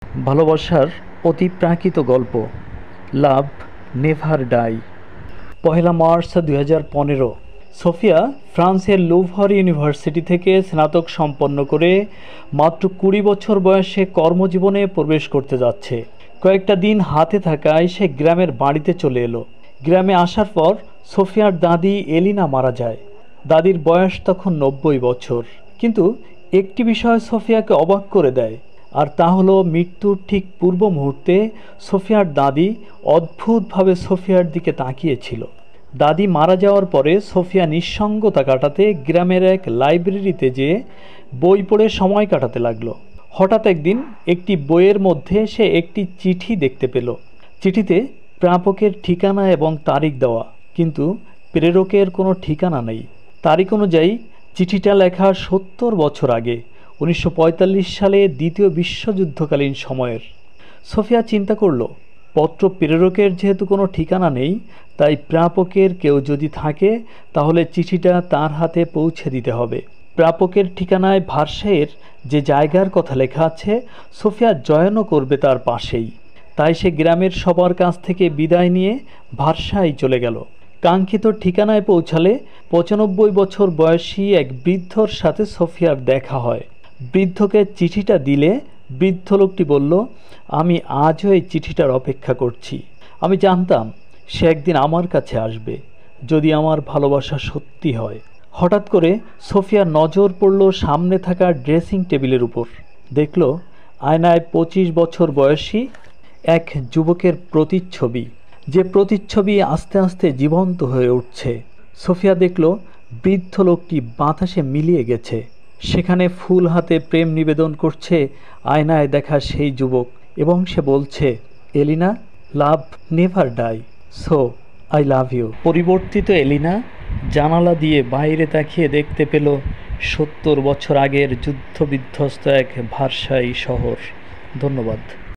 ভালোবাসার অতিপ্রাকৃত গল্প। Love never die. 1 March 2015 Sophia ফ্রান্সের লুভর ইউনিভার্সিটি থেকে স্নাতক সম্পন্ন করে মাত্র 20 বছর বয়সে কর্মজীবনে প্রবেশ করতে যাচ্ছে। কয়েকটা দিন হাতে থাকায় সে গ্রামের বাড়িতে চলে এলো। গ্রামে আসার পর সোফিয়ার দাদি এলিনা মারা যায়। দাদির বয়স তখন 90 বছর। কিন্তু একটি বিষয় সোফিয়াকে অবাক করে দেয়, আর তা হলো মৃত্যুর ঠিক পূর্ব মুহূর্তে সোফিয়ার দাদি অদ্ভুতভাবে সোফিয়ার দিকে তাকিয়েছিল। দাদি মারা যাওয়ার পরে সোফিয়া নিঃসঙ্গতা কাটাতে গ্রামের এক লাইব্রেরিতে যেয়ে বই পড়ে সময় কাটাতে লাগলো। হঠাৎ একদিন একটি বইয়ের মধ্যে সে একটি চিঠি দেখতে পেল। চিঠিতে প্রাপকের ঠিকানা এবং তারিখ দেওয়া, কিন্তু প্রেরকের কোনো ঠিকানা নেই। তারিখ অনুযায়ী চিঠিটা লেখা 70 বছর আগে, 1945 সালে দ্বিতীয় বিশ্বযুদ্ধকালীন সময়ের। সোফিয়া চিন্তা করল, পত্র প্রেরকের যেহেতু কোনো ঠিকানা নেই, তাই প্রাপকের কেউ যদি থাকে তাহলে চিঠিটা তার হাতে পৌঁছে দিতে হবে। প্রাপকের ঠিকানায় ভার্সাইয়ের যে জায়গার কথা লেখা আছে, সোফিয়া জয়েনও করবে তার পাশেই। তাই সে গ্রামের সবার কাছ থেকে বিদায় নিয়ে ভার্সাই চলে গেল। কাঙ্ক্ষিত ঠিকানায় পৌঁছালে 95 বছর বয়সী এক বৃদ্ধর সাথে সোফিয়ার দেখা হয়। বৃদ্ধকে চিঠিটা দিলে বৃদ্ধ লোকটি বলল, আমি আজও এই চিঠিটার অপেক্ষা করছি। আমি জানতাম সে একদিন আমার কাছে আসবে, যদি আমার ভালোবাসা সত্যি হয়। হঠাৎ করে সোফিয়ার নজর পড়ল সামনে থাকা ড্রেসিং টেবিলের উপর। দেখল আয়নায় 25 বছর বয়সী এক যুবকের প্রতিচ্ছবি, যে প্রতিচ্ছবি আস্তে আস্তে জীবন্ত হয়ে উঠছে। সোফিয়া দেখল বৃদ্ধ লোকটি বাতাসে মিলিয়ে গেছে। সেখানে ফুল হাতে প্রেম নিবেদন করছে আয়নায় দেখা সেই যুবক, এবং সে বলছে, Elina, love never die, so I love you. পরিবর্তিত এলিনা জানালা দিয়ে বাইরে তাকিয়ে দেখতে পেল 70 বছর আগের যুদ্ধবিধ্বস্ত এক ভার্সাই শহর। ধন্যবাদ।